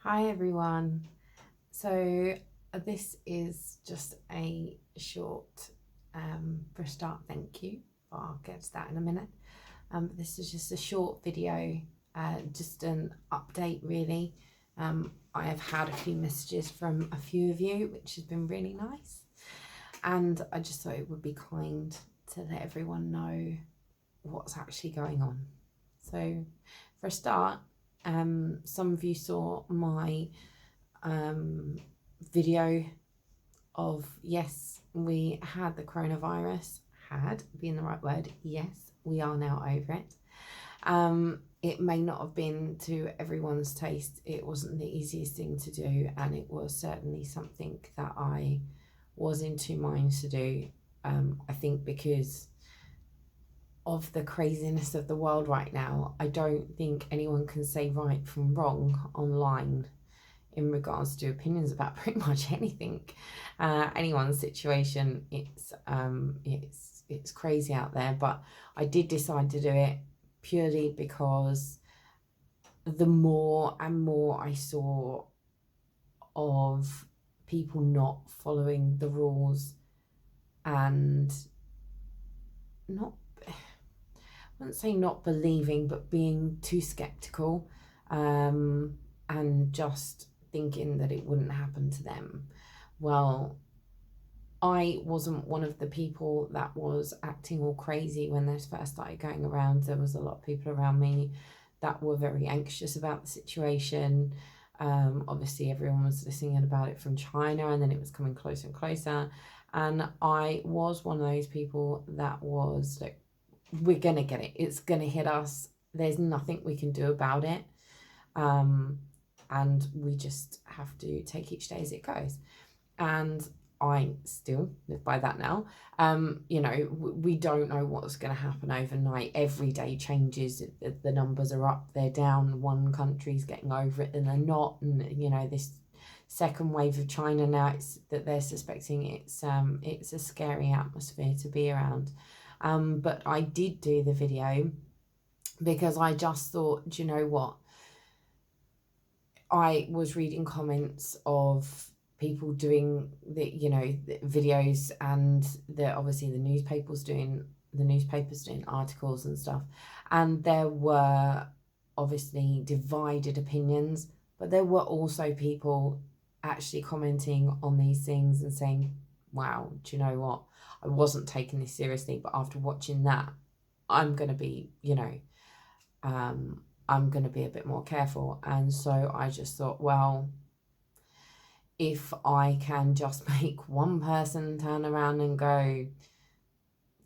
Hi everyone. So this is just a short, for a start, thank you. I'll get to that in a minute. This is just a short video, just an update really. I have had a few messages from a few of you, which has been really nice. And I just thought it would be kind to let everyone know what's actually going on. So for a start, some of you saw my video of, yes, we had the coronavirus. Had being the right word. Yes, we are now over it. It may not have been to everyone's taste. It wasn't the easiest thing to do, and it was certainly something that I was in two minds to do. I think because of the craziness of the world right now, I don't think anyone can say right from wrong online in regards to opinions about pretty much anything, anyone's situation. It's crazy out there, but I did decide to do it purely because the more and more I saw of people not following the rules and not, I wouldn't say not believing, but being too skeptical, and just thinking that it wouldn't happen to them. Well, I wasn't one of the people that was acting all crazy when this first started going around. There was a lot of people around me that were very anxious about the situation. Obviously, everyone was listening about it from China, and then it was coming closer and closer. And I was one of those people that was like, we're going to get it. It's going to hit us. There's nothing we can do about it. And we just have to take each day as it goes. And I still live by that now. We don't know what's going to happen overnight. Every day changes. The numbers are up, they're down. One country's getting over it and they're not. And, this second wave of China now, it's that they're suspecting it's a scary atmosphere to be around. But I did do the video because I just thought, do you know what? I was reading comments of people doing the videos, and obviously the newspapers doing articles and stuff, and there were obviously divided opinions, but there were also people actually commenting on these things and saying, wow, do you know what, I wasn't taking this seriously, but after watching that, I'm going to be I'm going to be a bit more careful. And so I just thought, well, if I can just make one person turn around and go,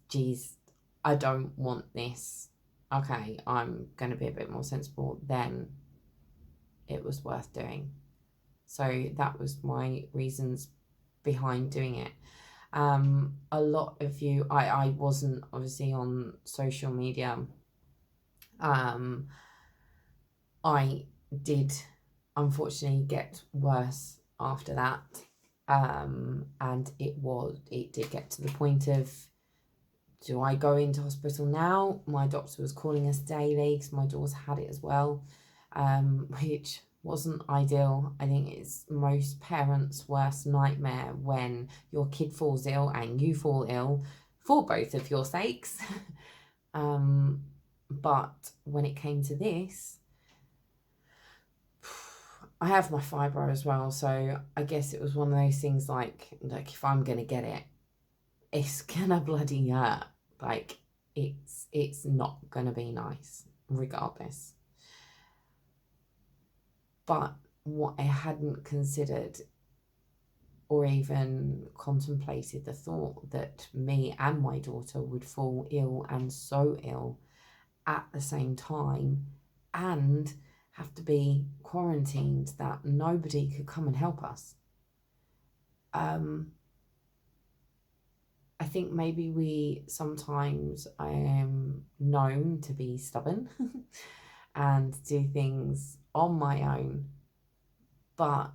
geez, I don't want this, okay, I'm going to be a bit more sensible, then it was worth doing. So that was my reasons behind doing it. A lot of you, I wasn't obviously on social media. I did unfortunately get worse after that. And it did get to the point of, do I go into hospital now? My doctor was calling us daily because my daughter had it as well, which wasn't ideal. I think it's most parents' worst nightmare when your kid falls ill and you fall ill for both of your sakes. But when it came to this, I have my fibro as well, so I guess it was one of those things like if I'm gonna get it, it's gonna bloody hurt. Like it's not gonna be nice regardless. But what I hadn't considered or even contemplated the thought that me and my daughter would fall ill, and so ill at the same time, and have to be quarantined, that nobody could come and help us. I think maybe we sometimes, I am known to be stubborn and do things on my own, but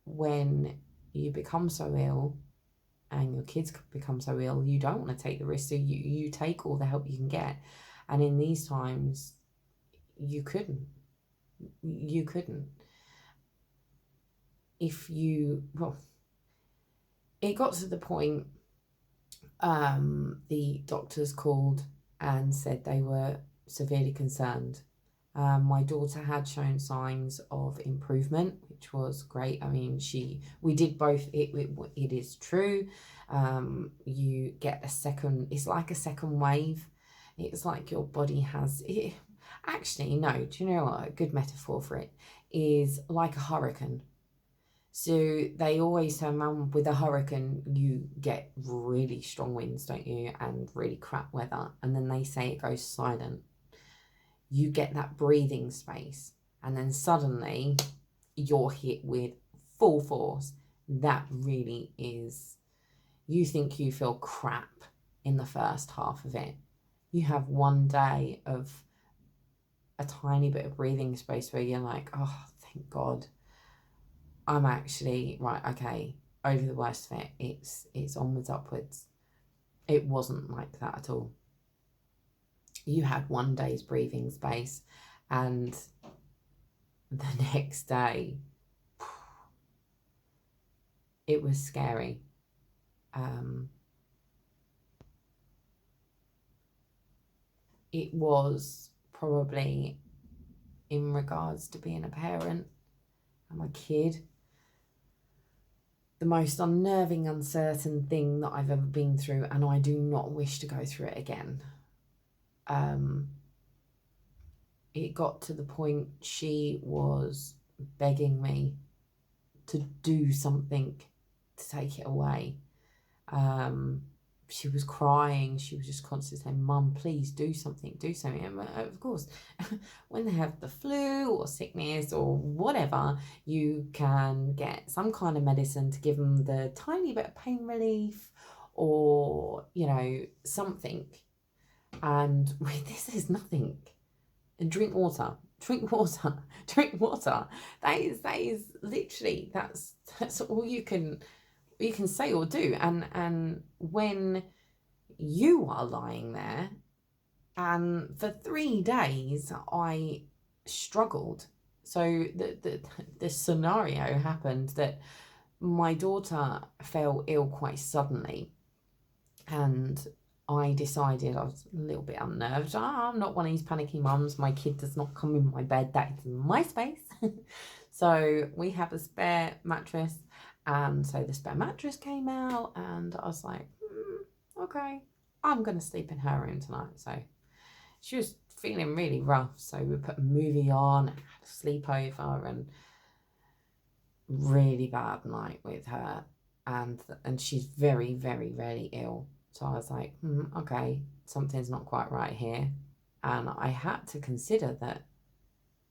when you become so ill and your kids become so ill, you don't want to take the risk, so you take all the help you can get. And in these times, you couldn't. You couldn't. Well, it got to the point, the doctors called and said they were severely concerned. My daughter had shown signs of improvement, which was great. I mean, we did both. It is true. You get a second, it's like a second wave. It's like your body has it. Actually, no, do you know what? A good metaphor for it is like a hurricane. So they always say, man, with a hurricane, you get really strong winds, don't you? And really crap weather. And then they say it goes silent. You get that breathing space. And then suddenly you're hit with full force. That really is, you think you feel crap in the first half of it. You have one day of a tiny bit of breathing space where you're like, oh, thank God. I'm actually, right, okay, over the worst of it. It's onwards, upwards. It wasn't like that at all. You had one day's breathing space, and the next day, it was scary. It was probably, in regards to being a parent and a kid, the most unnerving, uncertain thing that I've ever been through, and I do not wish to go through it again. It got to the point she was begging me to do something to take it away. She was crying. She was just constantly saying, Mum, please do something, do something. And of course, when they have the flu or sickness or whatever, you can get some kind of medicine to give them the tiny bit of pain relief or, something. And with this is nothing. And drink water. That is literally, that's all you can say or do. And when you are lying there, and for 3 days I struggled. So the scenario happened that my daughter fell ill quite suddenly, and I decided, I was a little bit unnerved. I'm not one of these panicky mums. My kid does not come in my bed. That is my space. So we have a spare mattress. And so the spare mattress came out, and I was like, okay, I'm going to sleep in her room tonight. So she was feeling really rough. So we put a movie on, and had a sleepover, and really bad night with her. And she's very, very, very ill. So I was like, okay, something's not quite right here. And I had to consider that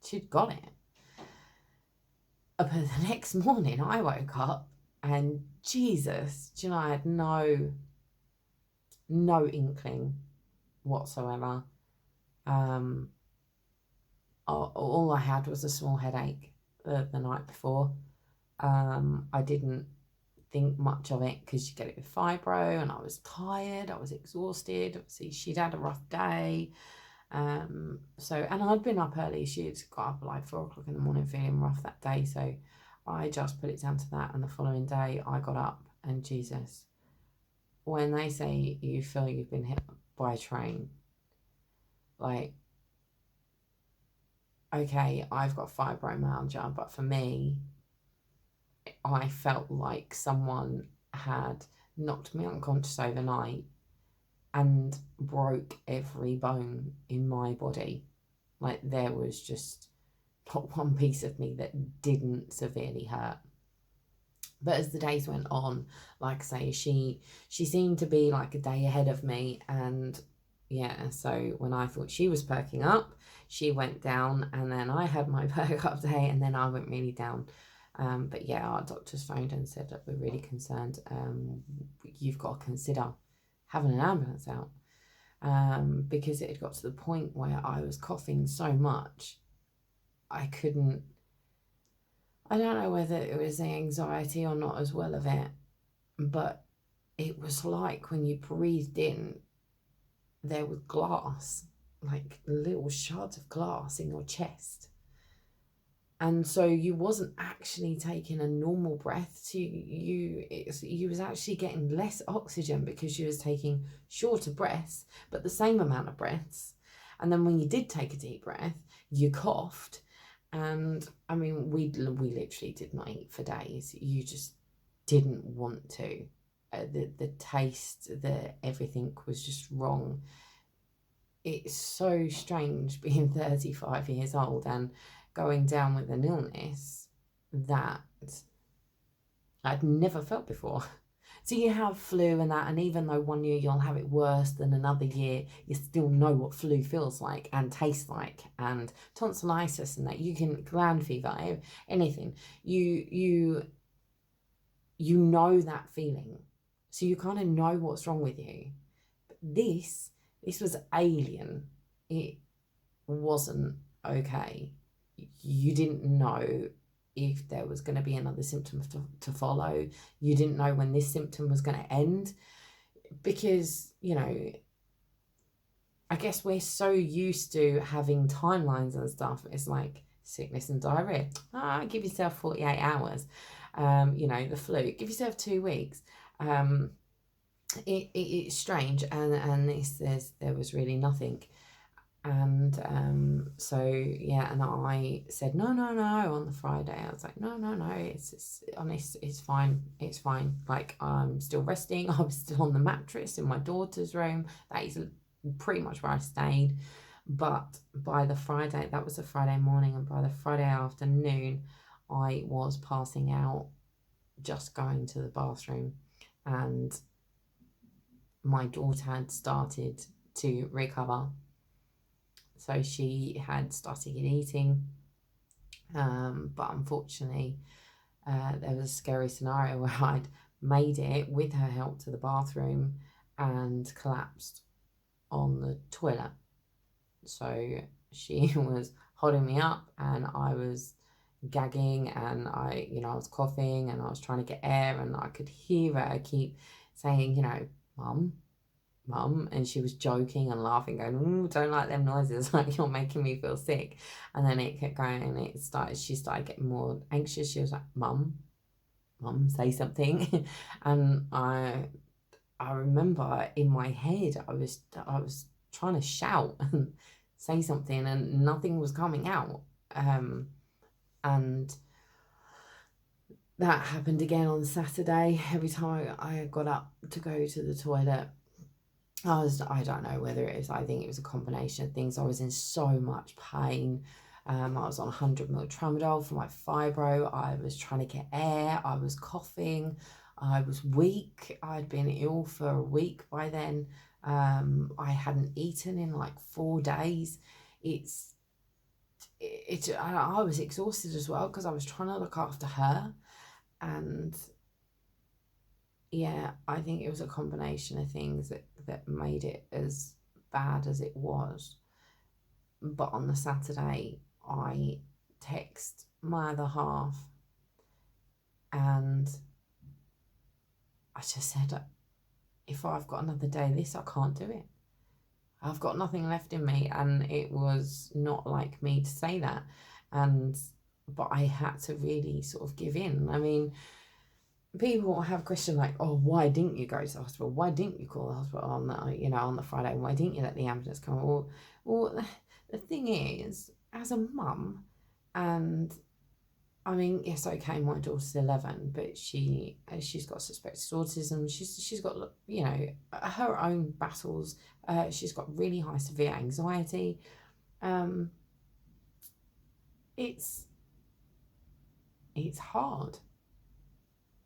she'd got it. But the next morning I woke up and Jesus, I had no inkling whatsoever. All I had was a small headache the night before. I didn't think much of it because you get it with fibro, and I was tired, I was exhausted. Obviously she'd had a rough day, and I'd been up early. She'd got up at like 4 o'clock in the morning feeling rough that day, so I just put it down to that. And the following day I got up, and Jesus, when they say you feel you've been hit by a train, like, okay, I've got fibromyalgia, but for me, I felt like someone had knocked me unconscious overnight and broke every bone in my body. Like, there was just not one piece of me that didn't severely hurt. But as the days went on, like I say, she seemed to be like a day ahead of me. And yeah, so when I thought she was perking up, she went down, and then I had my perk up day, and then I went really down. But yeah, our doctors phoned and said that we're really concerned. You've got to consider having an ambulance out, because it had got to the point where I was coughing so much I couldn't. I don't know whether it was the anxiety or not as well of it, but it was like when you breathed in, there was glass, like little shards of glass in your chest. And so you wasn't actually taking a normal breath. So you was actually getting less oxygen because you was taking shorter breaths, but the same amount of breaths. And then when you did take a deep breath, you coughed. And I mean, we literally did not eat for days. You just didn't want to. The taste, everything was just wrong. It's so strange being 35 years old and going down with an illness that I'd never felt before. So you have flu and that, and even though one year you'll have it worse than another year, you still know what flu feels like and tastes like, and tonsillitis and that. You can gland fever, anything. You know that feeling, so you kind of know what's wrong with you. But this was alien. It wasn't okay. You didn't know if there was going to be another symptom to follow. You didn't know when this symptom was going to end, because, you know, I guess we're so used to having timelines and stuff. It's like sickness and diarrhea. Give yourself 48 hours. You know, the flu, give yourself 2 weeks. It's strange, and there was really nothing. And so yeah, and I said no on the Friday. I was like, no, it's honest, it's fine, like, I'm still resting. I was still on the mattress in my daughter's room. That is pretty much where I stayed. But by the Friday, that was a Friday morning, and by the Friday afternoon I was passing out, just going to the bathroom, and my daughter had started to recover. So she had started eating, but unfortunately, there was a scary scenario where I'd made it with her help to the bathroom and collapsed on the toilet. So she was holding me up, and I was gagging, and I was coughing, and I was trying to get air, and I could hear her keep saying, Mum, and she was joking and laughing, going, "Ooh, don't like them noises, like, you're making me feel sick." And then it kept going, and she started getting more anxious. She was like, Mum, say something. And I remember in my head, I was trying to shout and say something, and nothing was coming out. And that happened again on Saturday. Every time I got up to go to the toilet, I don't know whether it is, I think it was a combination of things. I was in so much pain. I was on 100 ml tramadol for my fibro. I was trying to get air. I was coughing. I was weak. I'd been ill for a week by then. I hadn't eaten in like 4 days. I was exhausted as well, because I was trying to look after her. And yeah, I think it was a combination of things that made it as bad as it was. But on the Saturday, I text my other half, and I just said, if I've got another day of this, I can't do it. I've got nothing left in me. And it was not like me to say that. But I had to really sort of give in. I mean, people have questions like, oh, why didn't you go to the hospital? Why didn't you call the hospital on the Friday? Why didn't you let the ambulance come? Well, the thing is, as a mum, and I mean, yes, okay, my daughter's 11, but she's got suspected autism. She's got, her own battles. She's got really high severe anxiety. It's hard.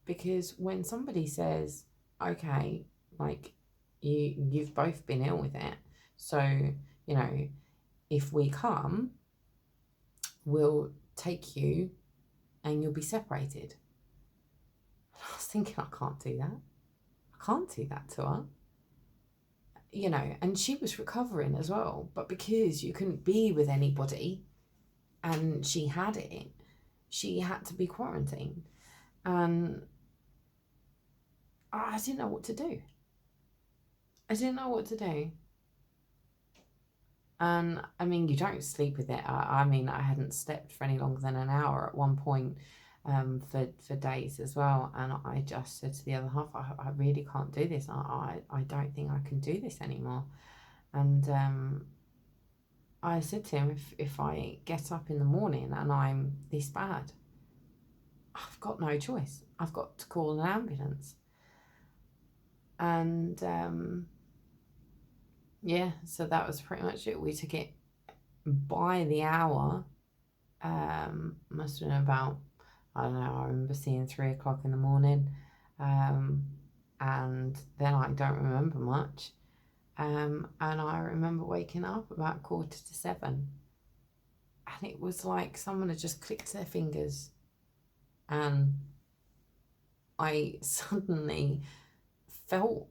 Because when somebody says, okay, like, you've both been ill with it, so, if we come, we'll take you and you'll be separated. I was thinking, I can't do that. I can't do that to her. And she was recovering as well, but because you couldn't be with anybody and she had it, she had to be quarantined. And I didn't know what to do. And I mean, you don't sleep with it. I mean, I hadn't slept for any longer than an hour at one point, for days as well. And I just said to the other half, I really can't do this. I don't think I can do this anymore. And I said to him, if I get up in the morning and I'm this bad, I've got no choice. I've got to call an ambulance. And yeah, so that was pretty much it. We took it by the hour. Must have been about, I don't know, I remember seeing 3 o'clock in the morning. And then I don't remember much. And I remember waking up about 7:15. And it was like someone had just clicked their fingers. And I suddenly felt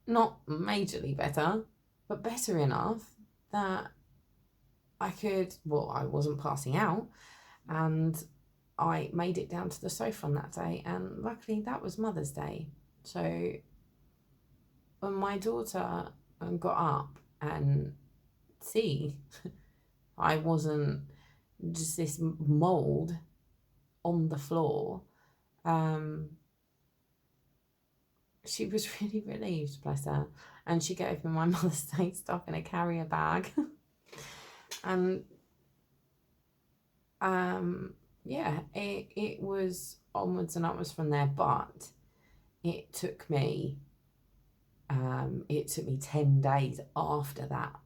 not majorly better, but better enough that I could, well, I wasn't passing out, and I made it down to the sofa on that day, and luckily that was Mother's Day. So when my daughter got up and I wasn't just this mold on the floor, she was really relieved, bless her. And she gave me my Mother's Day stuff in a carrier bag. And yeah, it was onwards and upwards from there. But it took me 10 days after that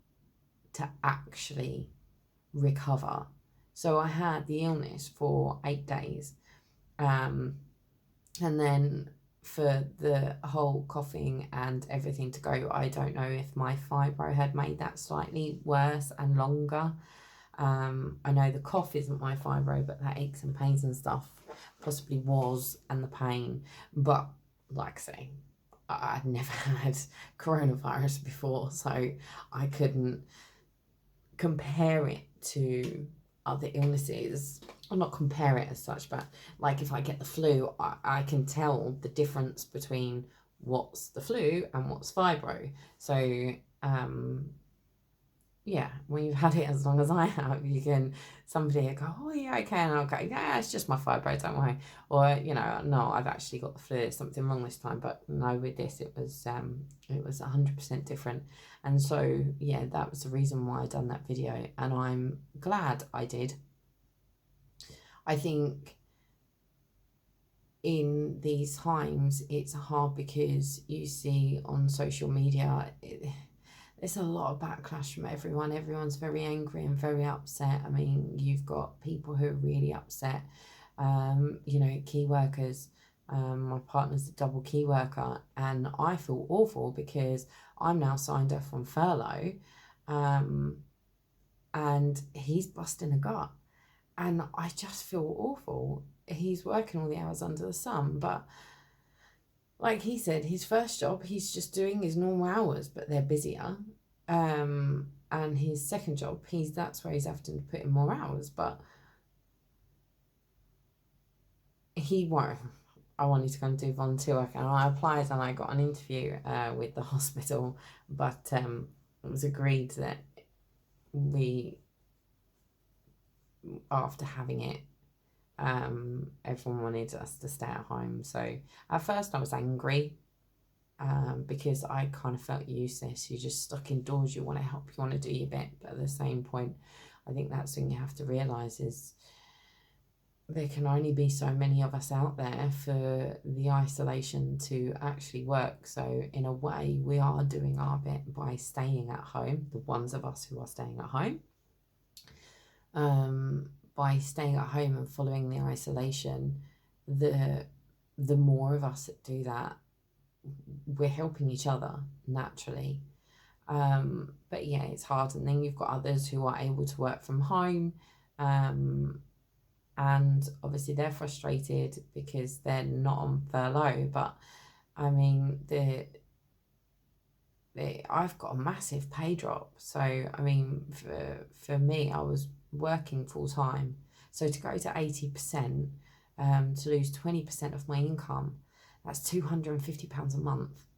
to actually recover. So I had the illness for 8 days, and then for the whole coughing and everything to go, I don't know if my fibro had made that slightly worse and longer. I know the cough isn't my fibro, but that aches and pains and stuff possibly was, and the pain. But like I say, I'd never had coronavirus before, so I couldn't compare it to other illnesses. Well, not compare it as such, but like if I get the flu, I can tell the difference between what's the flu and what's fibro. So yeah, when you've had it as long as I have, you can, somebody will go, oh yeah, okay, and I'll go, yeah, it's just my fibro, don't worry. Or, you know, no, I've actually got the flu, there's something wrong this time. But no, with this, it was 100% different. And so, yeah, that was the reason why I done that video, and I'm glad I did. I think in these times, it's hard because you see on social media, there's a lot of backlash from everyone. Everyone's very angry and very upset. I mean, you've got people who are really upset, you know, key workers. My partner's a double key worker, and I feel awful because I'm now signed off on furlough, and he's busting a gut, and I just feel awful. He's working all the hours under the sun, but like he said, his first job, he's just doing his normal hours, but they're busier. And his second job, that's where he's having to put in more hours, but he won't. I wanted to go and do volunteer work, and I applied and I got an interview with the hospital, but it was agreed that after having it, everyone wanted us to stay at home. So at first I was angry, because I kind of felt useless. You're just stuck indoors, you want to help, you want to do your bit, but at the same point, I think that's when you have to realise is there can only be so many of us out there for the isolation to actually work. So in a way, we are doing our bit by staying at home, the ones of us who are staying at home. By staying at home and following the isolation, the more of us that do that, we're helping each other naturally. But yeah, it's hard. And then you've got others who are able to work from home, and obviously they're frustrated because they're not on furlough. But I mean, I've got a massive pay drop. So I mean, for me, I was working full time, so to go to 80%, to lose 20% of my income, that's £250 a month.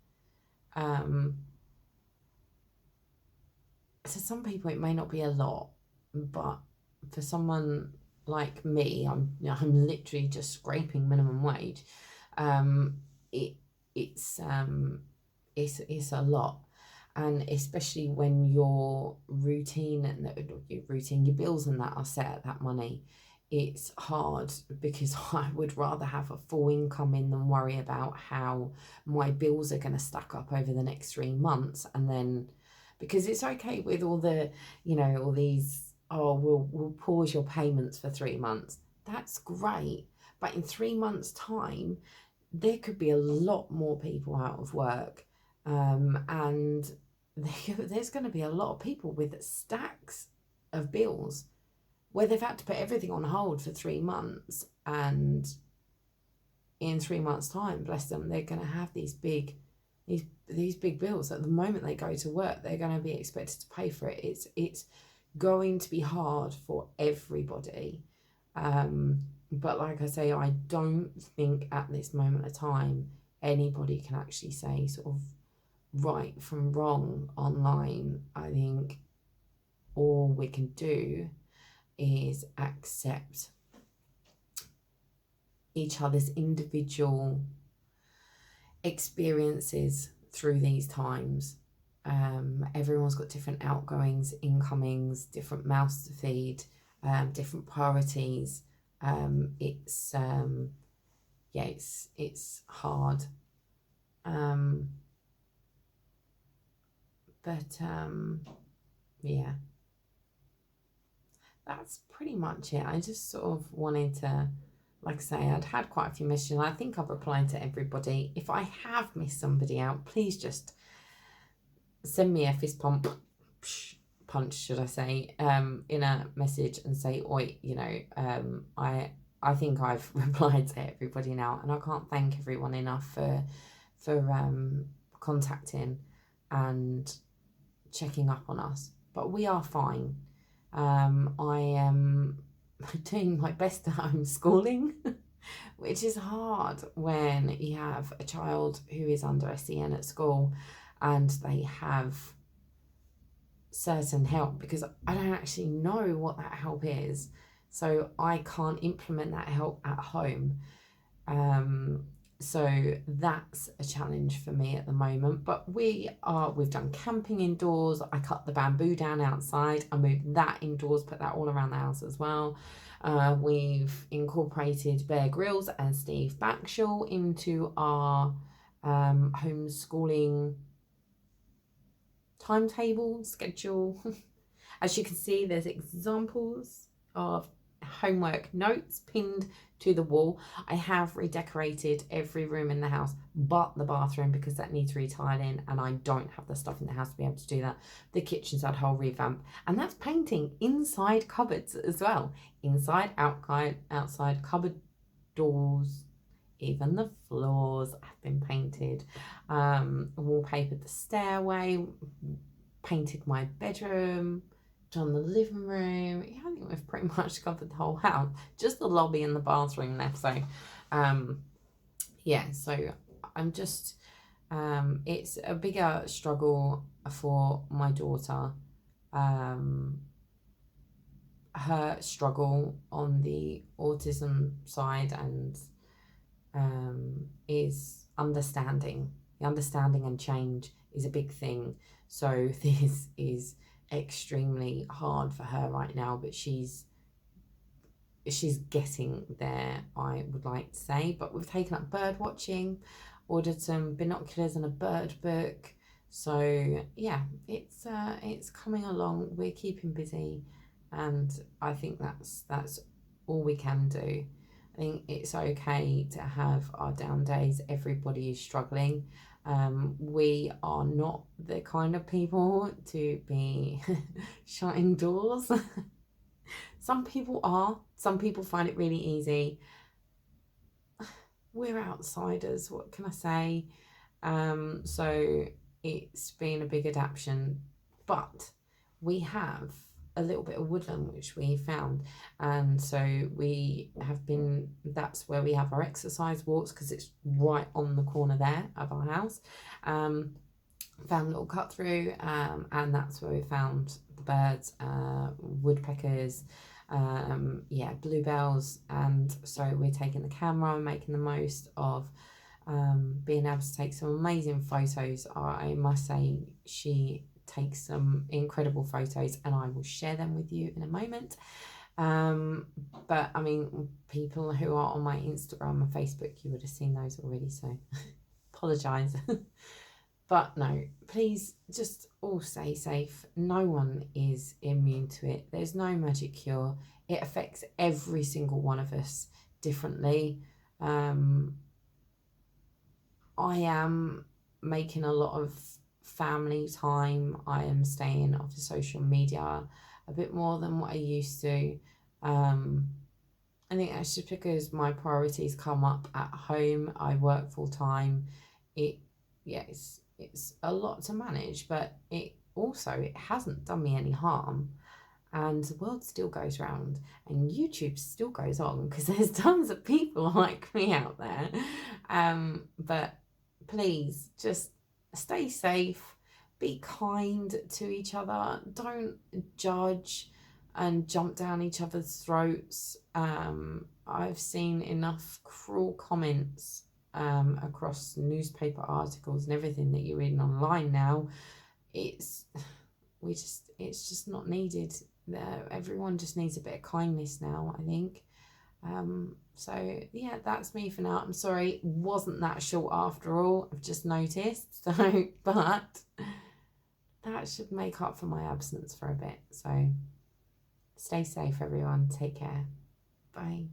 to some people it may not be a lot, but for someone like me, I'm literally just scraping minimum wage. It it's it's a lot, and especially when your your bills and that are set at that money, it's hard because I would rather have a full income in than worry about how my bills are going to stack up over the next 3 months. And then, because it's okay with all the, all these, oh, we'll pause your payments for 3 months. That's great. But in 3 months' time, there could be a lot more people out of work. And there's going to be a lot of people with stacks of bills where they've had to put everything on hold for 3 months, and in 3 months' time, bless them, they're going to have these big bills. At the moment they go to work, they're going to be expected to pay for it. It's going to be hard for everybody. But like I say, I don't think at this moment of time anybody can actually say sort of right from wrong online. I think all we can do is accept each other's individual experiences through these times. Everyone's got different outgoings, incomings, different mouths to feed, different priorities. It's hard. Yeah, that's pretty much it. I just sort of wanted to, like I say, I'd had quite a few messages. I think I've replied to everybody. If I have missed somebody out, please just send me a fist punch, should I say, in a message and say, oi, I think I've replied to everybody now, and I can't thank everyone enough for contacting and checking up on us. But we are fine. I am doing my best at homeschooling, which is hard when you have a child who is under SEN at school and they have certain help, because I don't actually know what that help is, so I can't implement that help at home. So that's a challenge for me at the moment. But we've done camping indoors. I cut the bamboo down outside. I moved that indoors, put that all around the house as well. We've incorporated Bear Grylls and Steve Backshall into our homeschooling timetable, schedule. As you can see, there's examples of homework notes pinned to the wall. I have redecorated every room in the house but the bathroom, because that needs retiling and I don't have the stuff in the house to be able to do that. The kitchen's had a whole revamp, and that's painting inside cupboards as well. Inside, outside cupboard doors, even the floors have been painted. Wallpapered the stairway, painted my bedroom, done the living room. Yeah, I think we've pretty much covered the whole house. Just the lobby and the bathroom left. So, so I'm just, it's a bigger struggle for my daughter. Her struggle on the autism side and is understanding. The understanding and change is a big thing. So this is extremely hard for her right now, but she's getting there, I would like to say. But we've taken up bird watching, ordered some binoculars and a bird book. So yeah, it's coming along. We're keeping busy, and I think that's all we can do. I think it's okay to have our down days. Everybody is struggling. We are not the kind of people to be shutting doors. Some people are. Some people find it really easy. We're outsiders, what can I say? So it's been a big adaptation. But we have a little bit of woodland which we found, and so we have been, that's where we have our exercise walks, because it's right on the corner there of our house. found a little cut through, and that's where we found the birds, woodpeckers, yeah, bluebells. And so we're taking the camera, making the most of being able to take some amazing photos. I must say, she takes some incredible photos, and I will share them with you in a moment. But I mean, people who are on my Instagram and Facebook, you would have seen those already, so apologise. But no, please just all stay safe. No one is immune to it. There's no magic cure. It affects every single one of us differently. I am making a lot of family time. I am staying off of social media a bit more than what I used to. I think that's just because my priorities come up at home. I work full time. It's a lot to manage, but it hasn't done me any harm. And the world still goes round, and YouTube still goes on, because there's tons of people like me out there. But please just stay safe, be kind to each other, don't judge and jump down each other's throats. I've seen enough cruel comments across newspaper articles and everything that you're reading online now. It's just not needed. Everyone just needs a bit of kindness now, I think. So yeah, that's me for now. I'm sorry it wasn't that short after all. I've just noticed. So, but that should make up for my absence for a bit. So stay safe, everyone. Take care. Bye.